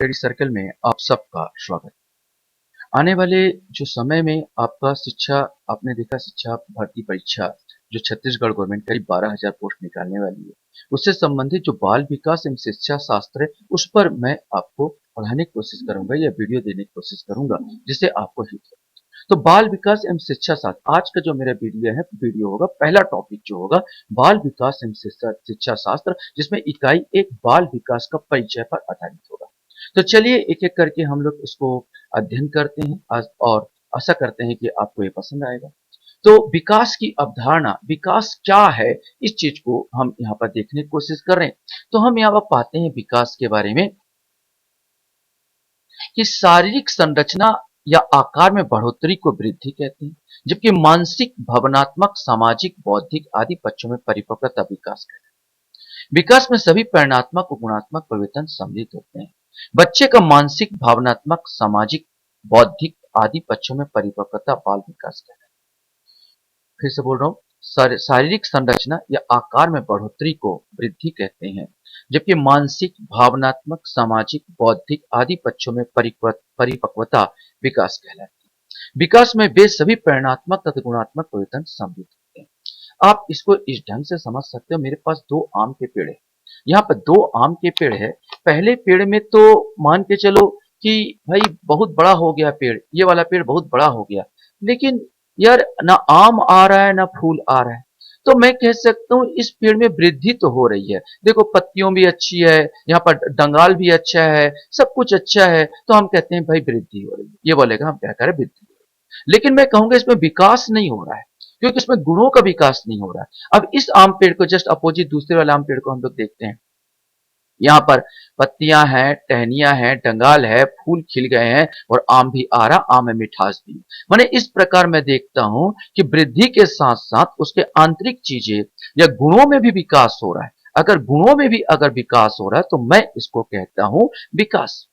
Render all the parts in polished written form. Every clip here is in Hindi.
स्टडी सर्कल में आप सबका स्वागत। आने वाले जो समय में आपका शिक्षा आपने देखा शिक्षा भर्ती परीक्षा जो छत्तीसगढ़ गवर्नमेंट करीब 12,000 पोस्ट निकालने वाली है, उससे संबंधित जो बाल विकास एवं शिक्षा शास्त्र है, उस पर मैं आपको पढ़ाने की कोशिश करूंगा या वीडियो देने की कोशिश करूंगा जिससे आपको हित हो। तो बाल विकास एवं शिक्षा शास्त्र आज का जो मेरा वीडियो होगा, पहला टॉपिक जो होगा बाल विकास एवं शिक्षा शास्त्र, जिसमें इकाई एक बाल विकास का परिचय पर आधारित होगा। तो चलिए एक एक करके हम लोग इसको अध्ययन करते हैं और आशा करते हैं कि आपको ये पसंद आएगा। तो विकास की अवधारणा, विकास क्या है, इस चीज को हम यहाँ पर देखने की कोशिश कर रहे हैं। तो हम यहाँ पर पाते हैं विकास के बारे में कि शारीरिक संरचना या आकार में बढ़ोतरी को वृद्धि कहते हैं, जबकि मानसिक, भावनात्मक, सामाजिक, बौद्धिक आदि पक्षों में परिपक्वता विकास कहते हैं। विकास में सभी परिमाणात्मक और गुणात्मक परिवर्तन सम्मिलित होते हैं। बच्चे का मानसिक, भावनात्मक, सामाजिक, बौद्धिक आदि पक्षों में परिपक्वता बाल विकास कहते हैं। फिर से बोल रहा हूँ, शारीरिक संरचना या आकार में बढ़ोतरी को वृद्धि कहते हैं, जबकि मानसिक, भावनात्मक, सामाजिक, बौद्धिक आदि पक्षों में परिपक्वता विकास कहलाती है। विकास में वे सभी परिमाणात्मक तथा गुणात्मक परिवर्तन सम्मिलित होते हैं। आप इसको इस ढंग से समझ सकते हो। मेरे पास दो आम के पेड़ है, यहाँ पर दो आम के पेड़ है। पहले पेड़ में तो मान के चलो कि भाई बहुत बड़ा हो गया पेड़, ये वाला पेड़ बहुत बड़ा हो गया, लेकिन यार ना आम आ रहा है ना फूल आ रहा है। तो मैं कह सकता हूँ इस पेड़ में वृद्धि तो हो रही है, देखो पत्तियों भी अच्छी है, यहाँ पर डंगाल भी अच्छा है, सब कुछ अच्छा है, तो हम कहते हैं भाई वृद्धि हो रही है। ये बोलेगा हम क्या करें, वृद्धि हो रही है। लेकिन मैं कहूंगा इसमें विकास नहीं हो रहा है, क्योंकि इसमें गुणों का विकास नहीं हो रहा है। अब इस आम पेड़ को जस्ट अपोजिट दूसरे वाले आम पेड़ को हम लोग देखते हैं। यहाँ पर पत्तियां हैं, टहनियां हैं, डंगाल है, फूल खिल गए हैं और आम भी आ रहा, आम में मिठास भी। माने इस प्रकार मैं देखता हूं कि वृद्धि के साथ साथ उसके आंतरिक चीजें या गुणों में भी विकास हो रहा है। अगर गुणों में भी अगर विकास हो रहा है तो मैं इसको कहता हूं विकास।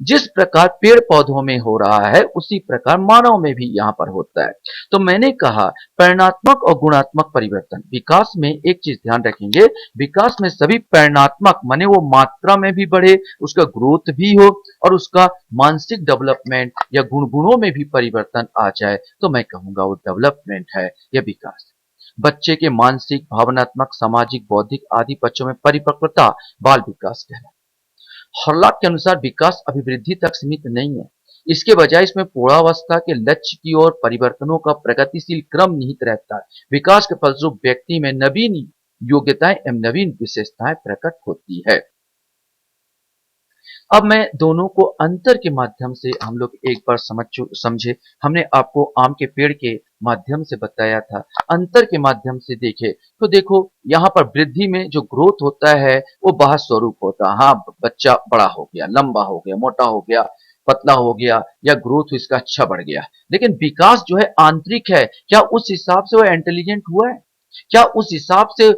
जिस प्रकार पेड़ पौधों में हो रहा है उसी प्रकार मानव में भी यहां पर होता है। तो मैंने कहा परिणात्मक और गुणात्मक परिवर्तन। विकास में एक चीज ध्यान रखेंगे, विकास में सभी परिणात्मक माने वो मात्रा में भी बढ़े, उसका ग्रोथ भी हो और उसका मानसिक डेवलपमेंट या गुणों में भी परिवर्तन आ जाए, तो मैं कहूंगा वो डेवलपमेंट है या विकास। बच्चे के मानसिक, भावनात्मक, सामाजिक, बौद्धिक आदि पक्षों में परिपक्वता बाल विकास कहलाता है। हॉर्लॉक के अनुसार विकास अभिवृद्धि तक सीमित नहीं है, इसके बजाय इसमें पूर्णावस्था के लक्ष्य की ओर परिवर्तनों का प्रगतिशील क्रम निहित रहता है। विकास के फलस्वरूप व्यक्ति में नवीन योग्यताएं एवं नवीन विशेषताएं प्रकट होती है। अब मैं दोनों को अंतर के माध्यम से हम लोग एक बार समझे। हमने आपको आम के पेड़ के माध्यम से बताया था, अंतर के माध्यम से देखे तो देखो यहाँ पर वृद्धि में जो ग्रोथ होता है वो बाह्य स्वरूप होता है। हाँ, बच्चा बड़ा हो गया, लंबा हो गया, मोटा हो गया, पतला हो गया या ग्रोथ इसका अच्छा बढ़ गया। लेकिन विकास जो है आंतरिक है, क्या उस हिसाब से वो इंटेलिजेंट हुआ है, क्या उस हिसाब से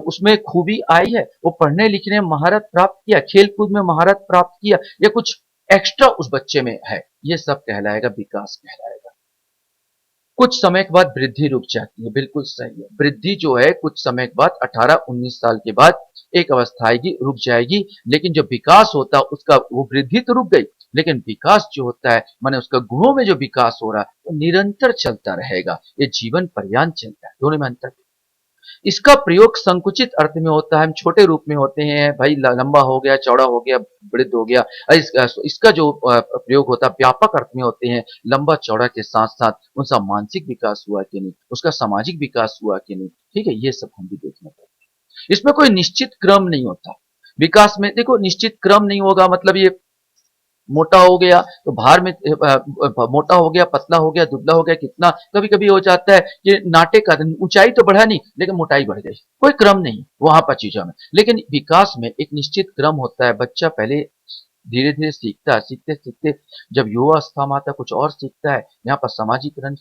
उसमें खूबी आई है, वो पढ़ने लिखने में महारत प्राप्त किया, खेल कूद में महारत प्राप्त किया, या कुछ एक्स्ट्रा उस बच्चे में है, ये सब कहलाएगा विकास कहलाएगा। कुछ समय के बाद वृद्धि रुक जाती है, बिल्कुल सही है। वृद्धि जो है कुछ समय के बाद 18-19 साल के बाद एक अवस्था आएगी, रुक जाएगी। लेकिन जो विकास होता है उसका, वो वृद्धि तो रुक गई, लेकिन विकास जो होता है माने उसका गुणों में जो विकास हो रहा है वो निरंतर चलता रहेगा, ये जीवन पर्यंत चलता है। दोनों में अंतर। इसका प्रयोग संकुचित अर्थ में होता है, हम छोटे रूप में होते हैं, भाई लंबा हो गया, चौड़ा हो गया, वृद्ध हो गया। इसका जो प्रयोग होता है व्यापक अर्थ में होते हैं, लंबा चौड़ा के साथ साथ उसका मानसिक विकास हुआ कि नहीं, उसका सामाजिक विकास हुआ कि नहीं। ठीक है, ये सब हम भी देखना पड़ता है। इसमें कोई निश्चित क्रम नहीं होता विकास में। देखो निश्चित क्रम नहीं होगा मतलब ये मोटा हो गया तो भार में मोटा हो गया, पतला हो गया, दुबला हो गया, कितना कभी कभी हो जाता है कि नाटे का ऊंचाई तो बढ़ा नहीं लेकिन मोटाई बढ़ गई, कोई क्रम नहीं वहां पर चीजों में। लेकिन विकास में एक निश्चित क्रम होता है। बच्चा पहले धीरे धीरे सीखता है, सीखते सीखते जब युवा अवस्था में आता है कुछ और सीखता है, यहाँ पर सामाजिकरण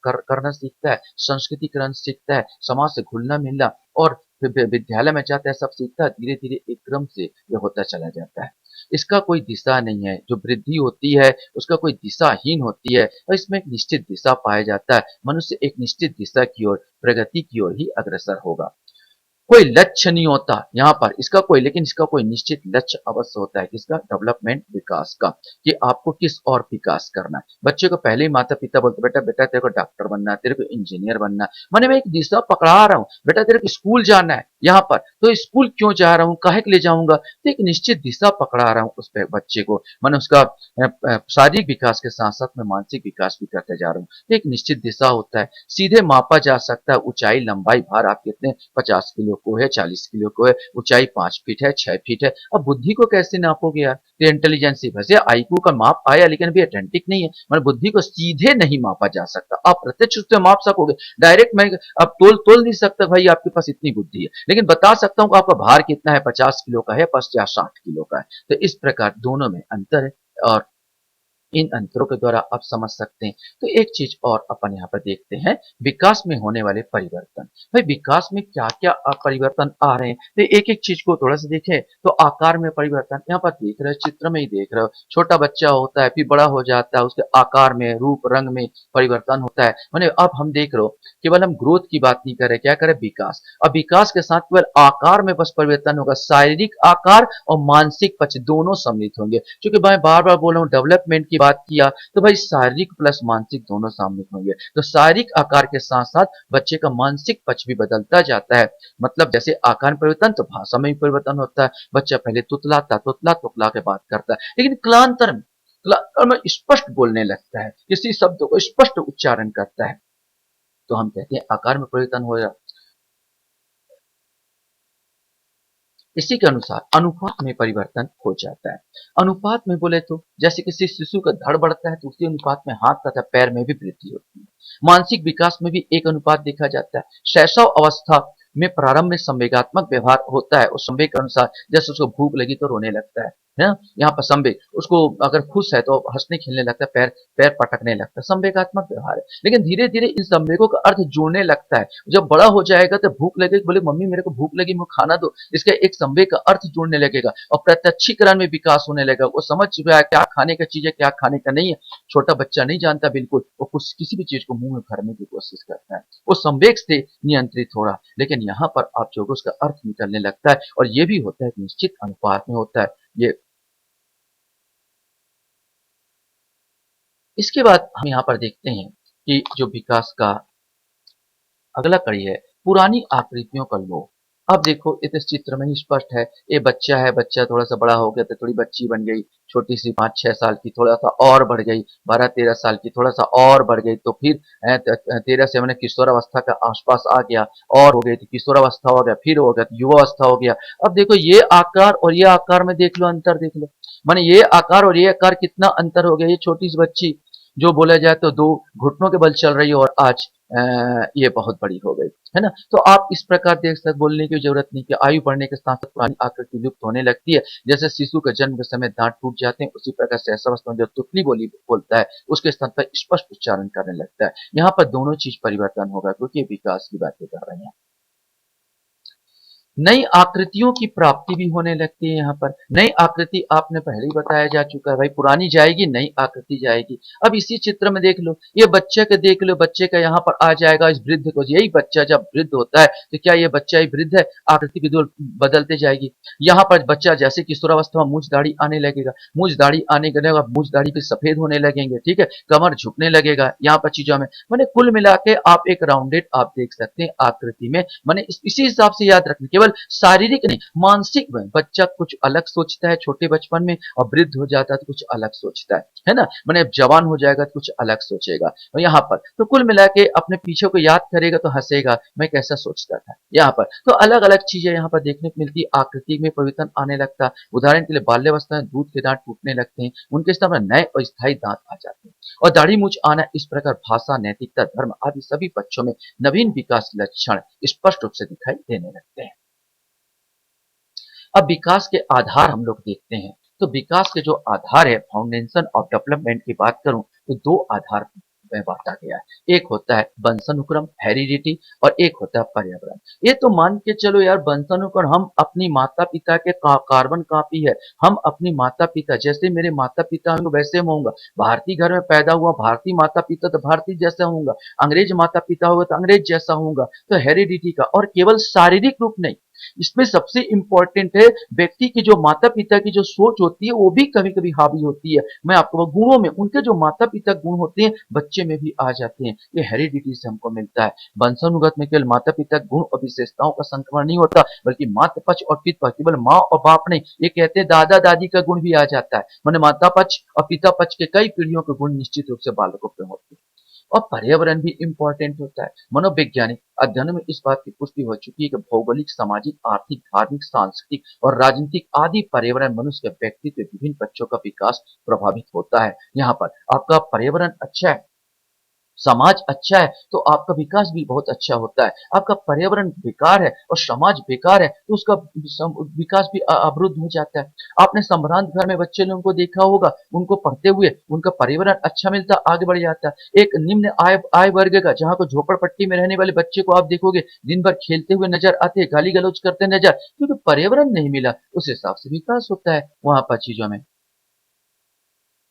करना सीखता है, संस्कृतिकरण सीखता है, समाज से घुलना मिलना, और फिर विद्यालय में जाता है, सब सीखता है। धीरे धीरे एक क्रम से यह होता चला जाता है। इसका कोई दिशा नहीं है, जो वृद्धि होती है उसका कोई दिशाहीन होती है, और इसमें एक निश्चित दिशा पाया जाता है। मनुष्य एक निश्चित दिशा की ओर, प्रगति की ओर ही अग्रसर होगा। कोई लक्ष्य नहीं होता यहाँ पर इसका कोई, लेकिन इसका कोई निश्चित लक्ष्य अवश्य होता है किसका, डेवलपमेंट, विकास का, कि आपको किस और विकास करना है। बच्चे को पहले ही माता पिता बोलते बेटा बेटा तेरे को डॉक्टर बनना है, तेरे को इंजीनियर बनना है, मैंने मैं एक दिशा पकड़ा रहा हूँ, बेटा तेरे को स्कूल जाना है यहाँ पर, तो स्कूल क्यों जा रहा हूँ, काहे के लिए जाऊंगा, तो एक निश्चित दिशा पकड़ा रहा हूँ उस बच्चे को, मैंने उसका शारीरिक विकास के साथ साथ में मानसिक विकास भी करते जा रहा हूँ। तो एक निश्चित दिशा होता है, सीधे मापा जा सकता है ऊंचाई लंबाई भार, आप कितने 50 किलो को है, 40 किलो को है, ऊंचाई 5 फीट है, 6 फीट है। अब बुद्धि को कैसे नापोगे यार, तो इंटेलिजेंस वैसे आईक्यू का माप आया, लेकिन अभी अथेंटिक नहीं है, मतलब बुद्धि को सीधे नहीं मापा जा सकता, आप प्रत्यक्ष रूप से माप सकोगे डायरेक्ट, मैं अब तोल तोल नहीं सकता भाई आपके पास इतनी बुद्धि है, लेकिन बता सकता हूँ कि आपका भार कितना है, 50 किलो का है, 50 या 60 किलो का है। तो इस प्रकार दोनों में अंतर है, और इन अंतरों के द्वारा आप समझ सकते हैं। तो एक चीज और अपन यहाँ पर देखते हैं, विकास में होने वाले परिवर्तन। भाई विकास में क्या क्या परिवर्तन आ रहे हैं, तो एक एक चीज को थोड़ा सा देखें। तो आकार में परिवर्तन यहाँ पर देख रहे हो, चित्र में ही देख रहे हो, छोटा बच्चा होता है फिर बड़ा हो जाता है, उसके आकार में रूप रंग में परिवर्तन होता है। मैंने अब हम देख रहे हो, केवल हम ग्रोथ की बात नहीं कर रहे, क्या करें, विकास। अब विकास के साथ केवल आकार में बस परिवर्तन होगा, शारीरिक आकार और मानसिक पक्ष दोनों सम्मिलित होंगे। क्योंकि मैं बार बार बोल रहा हूँ डेवलपमेंट की बात किया, तो भाई शारीरिक प्लस मानसिक दोनों सम्मिलित होंगे। तो शारीरिक आकार के साथ साथ बच्चे का मानसिक पक्ष भी बदलता जाता है। मतलब जैसे आकार में परिवर्तन, तो भाषा में भी परिवर्तन होता है। बच्चा पहले तुतलाता, तुतला तुतला के बात करता है, लेकिन कालांतर में स्पष्ट बोलने लगता है, किसी शब्द को स्पष्ट उच्चारण करता है। तो हम कहते हैं आकार में परिवर्तन हो रहा। इसी के अनुसार अनुपात में परिवर्तन हो जाता है। अनुपात में बोले तो जैसे किसी शिशु का धड़ बढ़ता है, तो उसी अनुपात में हाथ तथा पैर में भी वृद्धि होती है। मानसिक विकास में भी एक अनुपात देखा जाता है। शैशव अवस्था में प्रारंभ में संवेगात्मक व्यवहार होता है, उस संवेग के अनुसार, जैसे उसको भूख लगी तो रोने लगता है ना, यहाँ पर संवेग, उसको अगर खुश है तो हंसने खेलने लगता है, पैर पैर पटकने लगता है, संवेगात्मक व्यवहार है। लेकिन धीरे धीरे इन संवेगों का अर्थ जोड़ने लगता है। जब बड़ा हो जाएगा तो भूख लगेगी, बोले मम्मी मेरे को भूख लगी, मुझे खाना दो, इसका एक संवेग का अर्थ जोड़ने लगेगा, और प्रत्यक्षीकरण में विकास होने लगेगा। वो समझ चुका है क्या खाने का चीज है, क्या खाने का नहीं है। छोटा बच्चा नहीं जानता बिल्कुल, वो कुछ किसी भी चीज को मुंह में भरने की कोशिश करता है, वो संवेग से नियंत्रित हो रहा। लेकिन यहाँ पर आप जो उसका अर्थ निकलने लगता है, और ये भी होता है निश्चित अनुपात में होता है ये। इसके बाद हम यहाँ पर देखते हैं कि जो विकास का अगला कड़ी है, पुरानी आकृतियों का लोप। अब देखो इस चित्र में ही स्पष्ट है, ये बच्चा है, बच्चा थोड़ा सा बड़ा हो गया तो थोड़ी बच्ची बन गई, छोटी सी 5-6 साल की, थोड़ा सा और बढ़ गई, 12-13 साल की, थोड़ा सा और बढ़ गई, तो फिर 13 से मैंने किशोरावस्था का आसपास आ गया, और हो गई तो किशोरावस्था हो गया, फिर हो गया तो युवावस्था हो गया। अब देखो ये आकार और ये आकार में देख लो, अंतर देख लो, माने ये आकार और ये आकार कितना अंतर हो गया। ये छोटी सी बच्ची जो बोला जाए तो 2 घुटनों के बल चल रही है, और आज ये बहुत बड़ी हो गई, है ना। तो आप इस प्रकार देख सकते, बोलने की जरूरत नहीं कि आयु बढ़ने के साथ साथ पुरानी आकृति लुप्त होने लगती है। जैसे शिशु का जन्म के समय दांत टूट जाते हैं, उसी प्रकार से ऐसा अवस्था में जो तुतली बोली बोलता है, उसके स्थान पर स्पष्ट उच्चारण करने लगता है। यहाँ पर दोनों चीज परिवर्तन होगा, क्योंकि विकास की बातें कर रहे हैं। नई आकृतियों की प्राप्ति भी होने लगती है। यहाँ पर नई आकृति आपने पहले ही बताया जा चुका है, भाई पुरानी जाएगी नई आकृति जाएगी। अब इसी चित्र में देख लो, ये बच्चे के देख लो, बच्चे का यहाँ पर आ जाएगा इस वृद्ध को। यही बच्चा जब वृद्ध होता है तो क्या ये बच्चा ही वृद्ध है, आकृति भी बदलते जाएगी। यहाँ पर बच्चा जैसे किशोरावस्था में मूछ दाढ़ी आने लगेगा, मूछ दाढ़ी आने के बाद मूछ दाढ़ी भी सफेद होने लगेंगे, ठीक है, कमर झुकने लगेगा। यहाँ पर चीजों में मैंने कुल मिला के आप एक राउंडेड आप देख सकते हैं आकृति में। मैंने इसी हिसाब से याद रखना, केवल शारीरिक नहीं मानसिक में बच्चा कुछ अलग सोचता है छोटे बचपन में, और वृद्ध हो जाता है तो कुछ अलग सोचता है ना। मैंने जवान हो जाएगा तो कुछ अलग सोचेगा। और यहाँ पर तो कुल मिला के अपने पीछे को याद करेगा तो हंसेगा, मैं कैसा सोचता था। यहाँ पर तो अलग अलग चीजें यहाँ पर देखने को मिलती, आकृति में परिवर्तन आने लगता है। उदाहरण के लिए बाल्यावस्था में दूध के दांत टूटने लगते हैं, उनके स्थान पर नए और स्थायी दांत आ जाते हैं, और दाढ़ी मूछ आना। इस प्रकार भाषा, नैतिकता, धर्म आदि सभी पक्षों में नवीन विकास लक्षण स्पष्ट रूप से दिखाई देने लगते हैं। अब विकास के आधार हम लोग देखते हैं, तो विकास के जो आधार है, फाउंडेशन ऑफ डेवलपमेंट की बात करूं तो 2 आधार में बांटा गया है। एक होता है वंशानुक्रम हेरिडिटी और एक होता है पर्यावरण। ये तो मान के चलो यार, वंशानुक्रम हम अपनी माता पिता के कार्बन कॉपी है। हम अपनी माता पिता जैसे मेरे माता पिता होंगे वैसे मैं होऊंगा। भारतीय घर में पैदा हुआ, भारतीय माता पिता तो भारतीय जैसा होऊंगा। अंग्रेज माता पिता होगा तो अंग्रेज जैसा होऊंगा। तो हेरिडिटी का, और केवल शारीरिक रूप नहीं, इसमें सबसे इंपॉर्टेंट है व्यक्ति की जो माता पिता की जो सोच होती है वो भी कभी कभी हावी होती है। मैं आपको गुणों में उनके जो माता पिता गुण होते हैं बच्चे में भी आ जाते हैं। ये हेरिडिटी से हमको मिलता है। वंशानुगत में केवल माता पिता गुण और विशेषताओं का संक्रमण नहीं होता, बल्कि मातृ पक्ष और पितृ पक्ष, केवल माँ और बाप नहीं, ये कहते हैं दादा दादी का गुण भी आ जाता है। मैंने माता पक्ष और पिता पक्ष के कई पीढ़ियों के गुण निश्चित रूप से बालकों में होते हैं। और पर्यावरण भी इंपॉर्टेंट होता है। मनोवैज्ञानिक अध्ययन में इस बात की पुष्टि हो चुकी है कि भौगोलिक, सामाजिक, आर्थिक, धार्मिक, सांस्कृतिक और राजनीतिक आदि पर्यावरण मनुष्य के व्यक्तित्व के विभिन्न पक्षों का विकास प्रभावित होता है। यहाँ पर आपका पर्यावरण अच्छा है, समाज अच्छा है, तो आपका विकास भी बहुत अच्छा होता है। आपका पर्यावरण बेकार है और समाज बेकार है तो उसका विकास भी अवरुद्ध हो जाता है। आपने संभ्रांत घर में बच्चे लोगों को देखा होगा, उनको पढ़ते हुए उनका पर्यावरण अच्छा मिलता, आगे बढ़ जाता है। एक निम्न आय आय वर्ग का, जहाँ को झोपड़पट्टी में रहने वाले बच्चे को आप देखोगे दिन भर खेलते हुए नजर आते, गाली गलौज करते नजर, क्योंकि पर्यावरण नहीं मिला, उस हिसाब से विकास होता है वहां पर चीजों में।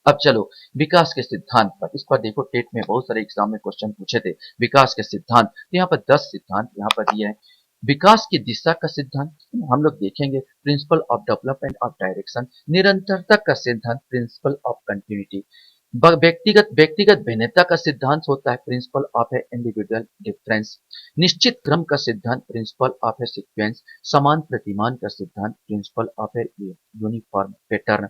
अब चलो विकास के सिद्धांत पर, इस पर देखो टेट में बहुत सारे एग्जाम में क्वेश्चन पूछे थे। विकास के सिद्धांत, तो यहाँ पर 10 सिद्धांत यहाँ पर दिए हैं। विकास की दिशा का सिद्धांत हम लोग देखेंगे, principle of development of direction, निरंतरता का सिद्धांत, प्रिंसिपल ऑफ कंटिन्यूटी, व्यक्तिगत व्यक्तिगत भिन्नता का सिद्धांत होता है, principal of A individual difference, निश्चित क्रम का सिद्धांत, प्रिंसिपल ऑफ ए सीक्वेंस, समान प्रतिमान का सिद्धांत, principle of a uniform pattern,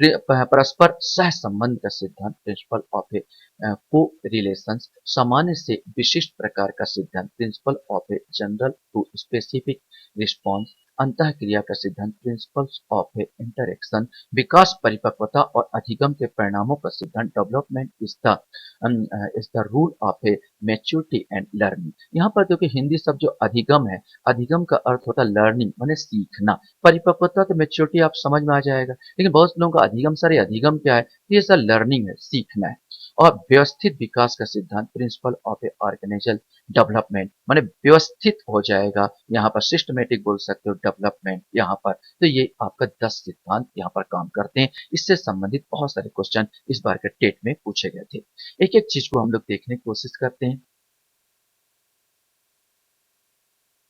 परस्पर सह संबंध का सिद्धांत, प्रिंसिपल ऑफ ए को रिलेशन, सामान्य से विशिष्ट प्रकार का सिद्धांत, principle of a general to specific response, अंतः क्रिया का सिद्धांत, प्रिंसिपल्स ऑफ ए इंटरेक्शन, विकास, परिपक्वता और अधिगम के परिणामों का सिद्धांत, development is the rule of a maturity and learning. यहाँ पर देखिए हिंदी शब्द जो अधिगम है, अधिगम का अर्थ होता है लर्निंग, माने सीखना। परिपक्वता तो मैच्योरिटी आप समझ में आ जाएगा, लेकिन बहुत लोगों का अधिगम, सर ये अधिगम क्या है? ये सर लर्निंग है, सीखना है। और व्यवस्थित विकास का सिद्धांत, प्रिंसिपल ऑफ ए ऑर्गेनाइजल डेवलपमेंट, माने व्यवस्थित हो जाएगा, यहाँ पर सिस्टमेटिक बोल सकते हो डेवलपमेंट यहाँ पर। तो ये आपका 10 सिद्धांत यहाँ पर काम करते हैं। इससे संबंधित बहुत सारे क्वेश्चन इस बार के टेट में पूछे गए थे। एक एक चीज को हम लोग देखने की कोशिश करते हैं।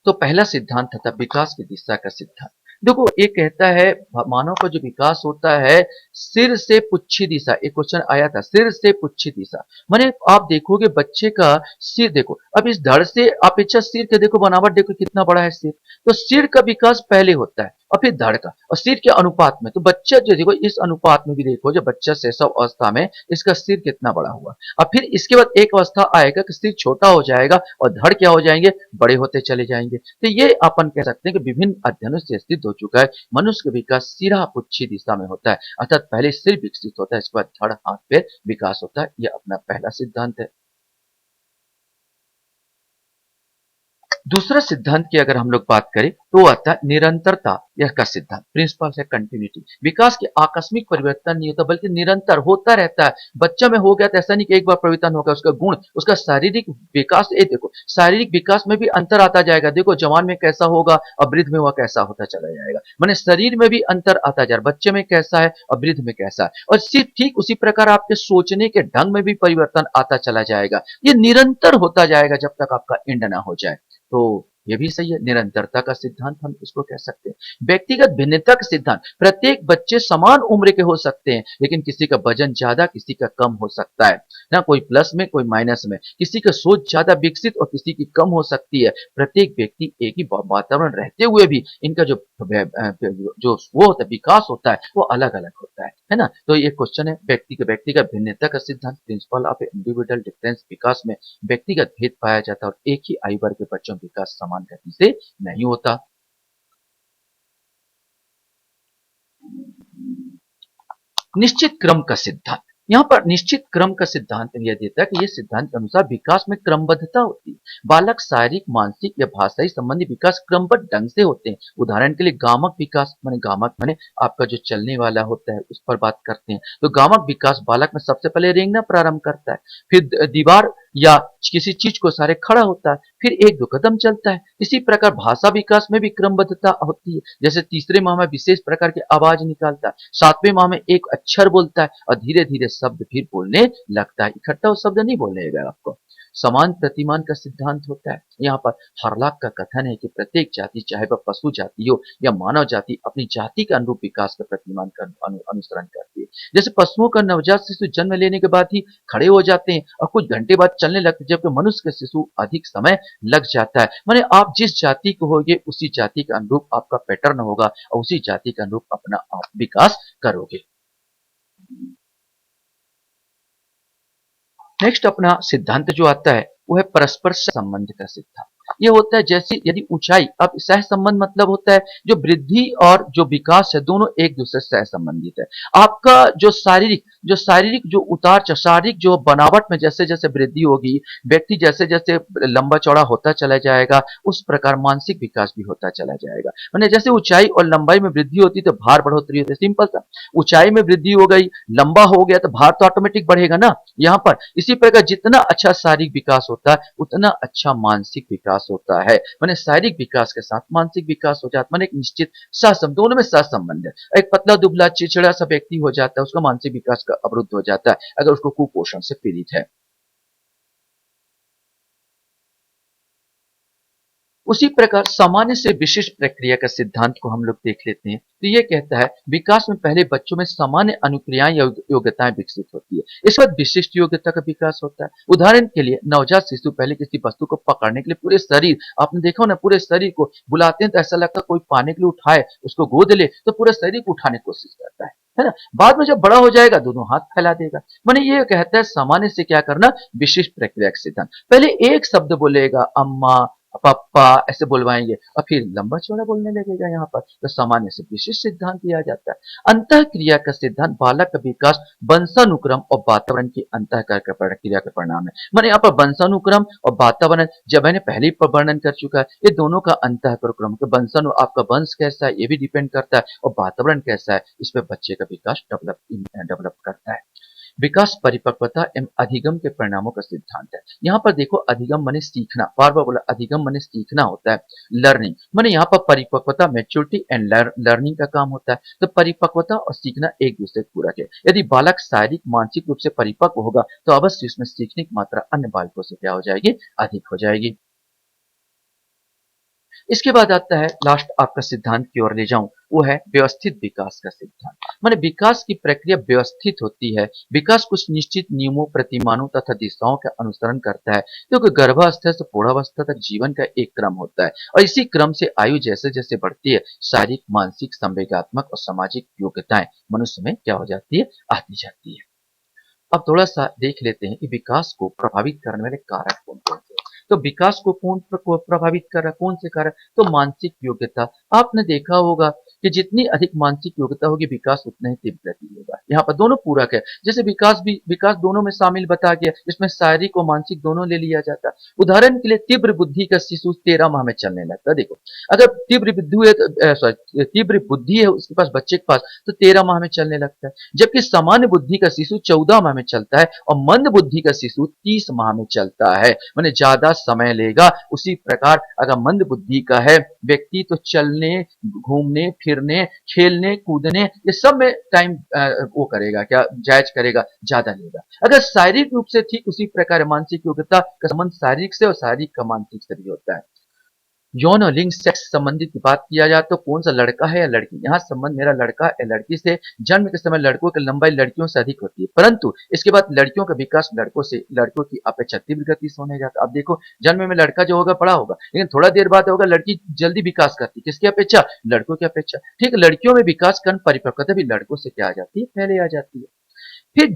तो पहला सिद्धांत था विकास की दिशा का सिद्धांत। देखो ये कहता है मानव का जो विकास होता है सिर से पुच्छी दिशा, एक क्वेश्चन आया था, सिर से पुच्छी दिशा, माने आप देखोगे बच्चे का सिर देखो, अब इस धड़ से अपेक्षा सिर के देखो बनावट देखो कितना बड़ा है सिर, तो सिर का विकास पहले होता है और फिर धड़ का, और सिर के अनुपात में, तो बच्चा जो देखो इस अनुपात में भी देखो, जब बच्चा शैशव अवस्था में इसका सिर कितना बड़ा हुआ, और फिर इसके बाद एक अवस्था आएगा कि सिर छोटा हो जाएगा और धड़ क्या हो जाएंगे, बड़े होते चले जाएंगे। तो ये अपन कह सकते हैं कि विभिन्न अध्ययनों से सिद्ध हो चुका है मनुष्य का विकास सिरा पुच्छी दिशा में होता है, अर्थात पहले सिर विकसित होता है, इसके बाद धड़ हाथ पैर विकास होता है। यह अपना पहला सिद्धांत है। दूसरा सिद्धांत की अगर हम लोग बात करें तो आता है निरंतरता यह का सिद्धांत, प्रिंसिपल है कंटिन्यूटी। विकास के आकस्मिक परिवर्तन नहीं होता बल्कि निरंतर होता रहता है। बच्चा में हो गया तो ऐसा नहीं कि एक बार परिवर्तन होगा, उसका गुण, उसका शारीरिक विकास, ये देखो शारीरिक विकास में भी अंतर आता जाएगा। देखो जवान में कैसा होगा और वृद्ध में हुआ कैसा होता चला जाएगा, माने शरीर में भी अंतर आता जाएगा, बच्चे में कैसा है और वृद्ध में कैसा है। और सिर्फ ठीक उसी प्रकार आपके सोचने के ढंग में भी परिवर्तन आता चला जाएगा। ये निरंतर होता जाएगा जब तक आपका एंड ना हो जाए। तो ये भी सही है, निरंतरता का सिद्धांत हम इसको कह सकते हैं। व्यक्तिगत भिन्नता का सिद्धांत, प्रत्येक बच्चे समान उम्र के हो सकते हैं लेकिन किसी का वजन ज्यादा किसी का कम हो सकता है ना, कोई प्लस में कोई माइनस में, किसी का सोच ज्यादा विकसित और किसी की कम हो सकती है। प्रत्येक व्यक्ति एक ही वातावरण रहते हुए भी इनका जो वो होता है विकास होता है वो अलग अलग होता है ना। तो ये क्वेश्चन है व्यक्तिगत भिन्नता का सिद्धांत, प्रिंसिपल ऑफ इंडिविजुअल डिफरेंस, विकास में व्यक्तिगत भेद पाया जाता है और एक ही आयु वर्ग के बच्चों का विकास समान गति से नहीं होता। निश्चित क्रम का सिद्धांत, यहाँ पर निश्चित क्रम का सिद्धांत यह देता है कि ये सिद्धांत के अनुसार विकास में क्रमबद्धता होती है। बालक शारीरिक, मानसिक या भाषाई संबंधी विकास क्रमबद्ध ढंग से होते हैं। उदाहरण के लिए गामक विकास माने गामक माने आपका जो चलने वाला होता है उस पर बात करते हैं। तो गामक विकास बालक में सबसे पहले रेंगना प्रारंभ करता है, फिर दीवार या किसी चीज को सहारे खड़ा होता है, फिर एक दो कदम चलता है। इसी प्रकार भाषा विकास में भी क्रमबद्धता होती है। जैसे तीसरे माह में विशेष प्रकार की आवाज निकालता है, सातवें माह में एक अक्षर बोलता है और धीरे धीरे शब्द फिर बोलने लगता है। इकट्ठा वो शब्द नहीं बोलने लगेगा आपको। समान प्रतिमान का सिद्धांत होता है। यहाँ पर हर्लॉक का कथन है कि प्रत्येक जाति, चाहे वह पशु जाति हो या मानव जाति, अपनी जाति के अनुरूप विकास का प्रतिमान का अनुसरण करती है। जैसे पशुओं का नवजात शिशु जन्म लेने के बाद ही खड़े हो जाते हैं और कुछ घंटे बाद चलने लगते हैं, जबकि मनुष्य का शिशु अधिक समय लग जाता है। माने आप जिस जाति को होगे उसी जाति के अनुरूप आपका पैटर्न होगा और उसी जाति के अनुरूप अपना आप विकास करोगे। नेक्स्ट अपना सिद्धांत जो आता है वो है परस्पर संबंध का सिद्धांत। ये होता है जैसे यदि ऊंचाई, अब सह संबंध मतलब होता है जो वृद्धि और जो विकास है दोनों एक दूसरे से सह संबंधित है। आपका जो शारीरिक जो उतार शारीरिक जो बनावट में जैसे जैसे वृद्धि होगी, व्यक्ति जैसे जैसे लंबा चौड़ा होता चला जाएगा, उस प्रकार मानसिक विकास भी होता चला जाएगा। मैंने जैसे ऊंचाई और लंबाई में वृद्धि होती तो भार बढ़ोतरी होती है। सिंपल सा, ऊंचाई में वृद्धि हो गई, लंबा हो गया तो भार तो ऑटोमेटिक बढ़ेगा ना। यहाँ पर इसी प्रकार जितना अच्छा शारीरिक विकास होता है उतना अच्छा मानसिक विकास होता है। माने शारीरिक विकास के साथ मानसिक विकास हो जाता है। माने एक निश्चित सहसंबंध, दोनों में सहसंबंध है। एक पतला दुबला चिड़चिड़ा सा व्यक्ति हो जाता है, उसका मानसिक विकास का अवरुद्ध हो जाता है अगर उसको कुपोषण से पीड़ित है। उसी प्रकार सामान्य से विशिष्ट प्रक्रिया का सिद्धांत को हम लोग देख लेते हैं। तो ये कहता है विकास में पहले बच्चों में सामान्य अनुक्रियाएं या योग्यताएं विकसित होती है, इसके बाद विशिष्ट योग्यता का विकास होता है। उदाहरण के लिए नवजात शिशु पहले किसी वस्तु को पकड़ने के लिए पूरे शरीर, आपने देखा हो ना, पूरे शरीर को बुलाते हैं तो ऐसा लगता है कोई पाने के लिए उठाए, उसको गोद ले तो पूरे शरीर को उठाने की कोशिश करता है ना। बाद में जब बड़ा हो जाएगा दोनों हाथ फैला देगा। माने ये कहता है सामान्य से क्या करना, विशिष्ट प्रक्रिया का सिद्धांत। पहले एक शब्द बोलेगा, अम्मा, पापा ऐसे बुलवाएंगे और फिर लंबा चौड़ा बोलने लगेगा। यहाँ पर तो सामान्य से विशिष्ट सिद्धांत दिया जाता है। अंतः क्रिया का सिद्धांत बालक का विकास वंशानुक्रम और वातावरण की अंतः क्रिया का परिणाम है। मैंने यहाँ पर वंशानुक्रम और वातावरण जब मैंने पहले ही वर्णन कर चुका है, ये दोनों का अंतः क्रम के वंशानु आपका वंश कैसा है ये भी डिपेंड करता है और वातावरण कैसा है इस पर बच्चे का विकास डेवलप करता है। विकास परिपक्वता एवं अधिगम के परिणामों का सिद्धांत है। यहाँ पर देखो अधिगम माने सीखना, बार बार बोला अधिगम माने सीखना होता है, लर्निंग माने यहाँ पर परिपक्वता मैच्योरिटी एंड लर्निंग का काम होता है। तो परिपक्वता और सीखना एक दूसरे के पूरक है। यदि बालक शारीरिक मानसिक रूप से परिपक्व होगा तो अवश्य उसमें सीखने की मात्रा अन्य बालकों से क्या हो जाएगी, अधिक हो जाएगी। इसके बाद आता है लास्ट आपका सिद्धांत की ओर ले जाऊं, वो है व्यवस्थित विकास का सिद्धांत। माने विकास की प्रक्रिया व्यवस्थित होती है। विकास कुछ निश्चित नियमों, प्रतिमानों तथा दिशाओं का अनुसरण करता है, क्योंकि गर्भावस्था से प्रौढ़ावस्था तक जीवन का एक क्रम होता है और इसी क्रम से आयु जैसे जैसे बढ़ती है शारीरिक, मानसिक, संवेगात्मक और सामाजिक योग्यताएं मनुष्य में क्या हो जाती है, आती जाती है। अब थोड़ा सा देख लेते हैं कि विकास को प्रभावित करने वाले कारक कौन कौन से हैं। तो विकास को प्रभावित कर रहा है, कौन से कारक, तो मानसिक योग्यता। आपने देखा होगा कि जितनी अधिक मानसिक योग्यता होगी विकास उतना ही तीव्र गति होगा। यहाँ पर दोनों पूरक है। जैसे विकास दोनों में शामिल बता गया, इसमें शारीरिक और मानसिक दोनों ले लिया जाता है। उदाहरण के लिए तीव्र बुद्धि का शिशु 13 माह में चलने लगता है। देखो अगर तीव्र बुद्धि है उसके पास, बच्चे के पास, तो 13 माह में चलने लगता है। जबकि सामान्य बुद्धि का शिशु 14 माह में चलता है और मंद बुद्धि का शिशु 30 माह में चलता है, माने ज्यादा समय लेगा। उसी प्रकार अगर मंद बुद्धि का है व्यक्ति तो चलने, घूमने फिरने, खेलने कूदने ये सब में टाइम वो करेगा, क्या जायज करेगा, ज्यादा लेगा। अगर शारीरिक रूप से ठीक उसी प्रकार मानसिक योग्यता का संबंध शारीरिक से और शारीरिक का मानसिक से भी होता है। यौन और लिंग सेक्स संबंधित की बात किया जाए तो कौन सा लड़का है या लड़की, यहाँ संबंध मेरा लड़का या लड़की से। जन्म के समय लड़कों की लंबाई लड़कियों से अधिक होती है, परंतु इसके बाद लड़कियों का विकास लड़कों की अपेक्षा तीव्र गति से होने जाता है। अब देखो जन्म में लड़का जो होगा बड़ा होगा, लेकिन थोड़ा देर बाद होगा लड़की जल्दी विकास करती है, किसकी अपेक्षा, लड़कों की अपेक्षा। ठीक, लड़कियों में विकास कर्ण परिपक्वता भी लड़कों से क्या आ जाती है, पहले आ जाती है। फिर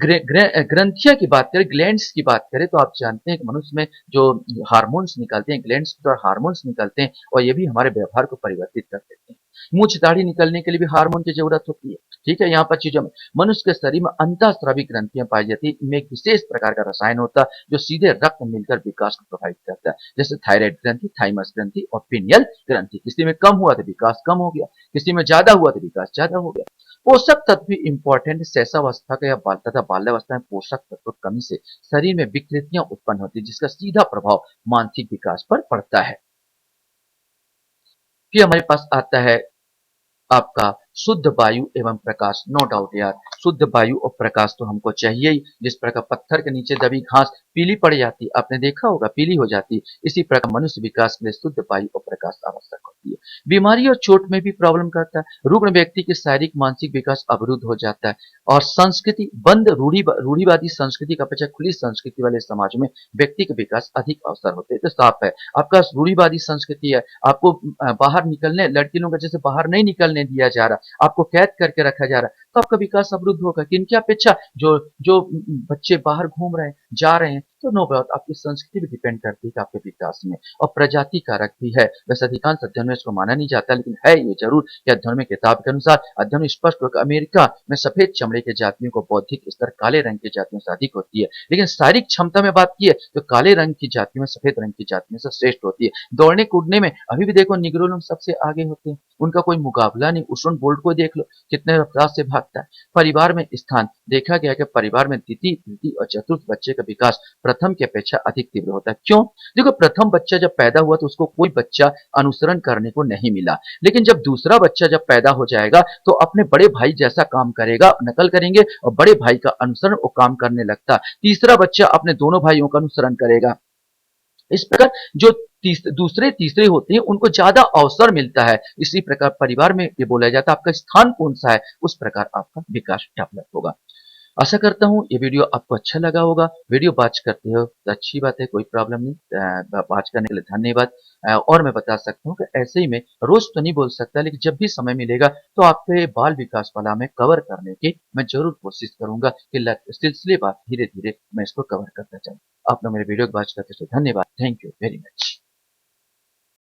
ग्रंथियां की बात करें, ग्लैंड्स की बात करें, तो आप जानते हैं कि मनुष्य में जो हार्मोन्स निकलते हैं, ग्लैंड्स द्वारा हार्मोन्स निकलते हैं और ये भी हमारे व्यवहार को परिवर्तित कर देते हैं। मूछ दाढ़ी निकलने के लिए भी हार्मोन की जरूरत होती है। ठीक है, यहाँ पर चीजों में मनुष्य के शरीर में अंतःस्रावी ग्रंथियां पाई जाती है। इनमें एक विशेष प्रकार का रसायन होता है जो सीधे रक्त में मिलकर विकास को प्रभावित करता है, जैसे थायराइड ग्रंथि, थाइमस ग्रंथि और पीनियल ग्रंथि। किसी में कम हुआ तो विकास कम हो गया, किसी में ज्यादा हुआ तो विकास ज्यादा हो गया। पोषक तत्व भी इंपॉर्टेंट। शैशवावस्था का या तथा बाल्यावस्था में पोषक तत्व की कमी से शरीर में विकृतियां उत्पन्न होती है, जिसका सीधा प्रभाव मानसिक विकास पर पड़ता है। फिर हमारे पास आता है आपका शुद्ध वायु एवं प्रकाश। नो डाउट यार, शुद्ध वायु और प्रकाश तो हमको चाहिए ही। जिस प्रकार पत्थर के नीचे दबी घास पीली पड़ जाती, आपने देखा होगा, पीली हो जाती, इसी प्रकार मनुष्य विकास के लिए शुद्ध वायु और प्रकाश आवश्यक होती है। बीमारी और चोट में भी प्रॉब्लम करता है। रुग्ण व्यक्ति के शारीरिक मानसिक विकास अवरुद्ध हो जाता है। और संस्कृति बंद रूढ़िवादी संस्कृति की अपेक्षा खुली संस्कृति वाले समाज में व्यक्ति के विकास अधिक अवसर होते हैं। तो साफ है, आपका रूढ़िवादी संस्कृति है, आपको बाहर निकलने, लड़की लोगों का जैसे बाहर नहीं निकलने दिया जा रहा, आपको कैद करके रखा जा रहा है, तो आपका विकास अवरुद्ध होगा। किनकी अपेक्षा? जो जो बच्चे बाहर घूम रहे हैं, जा रहे हैं। तो नो डाउट आपकी संस्कृति भी डिपेंड करती है कि आपके विकास में। और प्रजाति कारक भी है। वैसे अधिकांश अध्ययन में इसको माना नहीं जाता, लेकिन है ये जरूर कि अध्ययन में किताब के अनुसार अध्ययन में स्पष्ट होगा अमेरिका में सफेद चमड़े के जातियों को बौद्धिक स्तर काले रंग की जातियों से अधिक होती है, लेकिन शारीरिक क्षमता में बात की है तो काले रंग की जातियों में सफेद रंग की जातियों से श्रेष्ठ होती है। दौड़ने कूदने में अभी भी देखो निग्रो लोग सबसे आगे होते हैं, उनका कोई मुकाबला नहीं। उसेन बोल्ट को देख लो, कितने रफ्तार से भागता है। परिवार में स्थान देखा गया कि परिवार में द्वितीय, तृतीय और चतुर्थ बच्चे का विकास प्रथम की अपेक्षा अधिक तीव्र होता है। क्यों? देखो, प्रथम बच्चा जब पैदा हुआ तो उसको कोई बच्चा अनुसरण करने को नहीं मिला, लेकिन जब दूसरा बच्चा जब पैदा हो जाएगा तो अपने बड़े भाई जैसा काम करेगा, नकल करेंगे और बड़े भाई का अनुसरण वो काम करने लगता। तीसरा बच्चा अपने दोनों भाइयों का अनुसरण करेगा। इस प्रकार जो दूसरे तीसरे होते हैं उनको ज्यादा अवसर मिलता है। इसी प्रकार परिवार में ये बोला जाता है आपका स्थान कौन सा है, उस प्रकार आपका विकास डेवलप होगा। आशा करता हूँ ये वीडियो आपको अच्छा लगा होगा। वीडियो वॉच करते हो तो अच्छी बात है, कोई प्रॉब्लम नहीं। वॉच करने के लिए धन्यवाद। और मैं बता सकता हूँ कि ऐसे ही मैं रोज तो नहीं बोल सकता, लेकिन जब भी समय मिलेगा तो आपके बाल विकास वाला मैं कवर करने की मैं जरूर कोशिश करूंगा कि सिलसिलेवार धीरे धीरे मैं इसको कवर करता चलूँ। आप लोग मेरे वीडियो को वॉच करते हो, धन्यवाद। Thank you very much.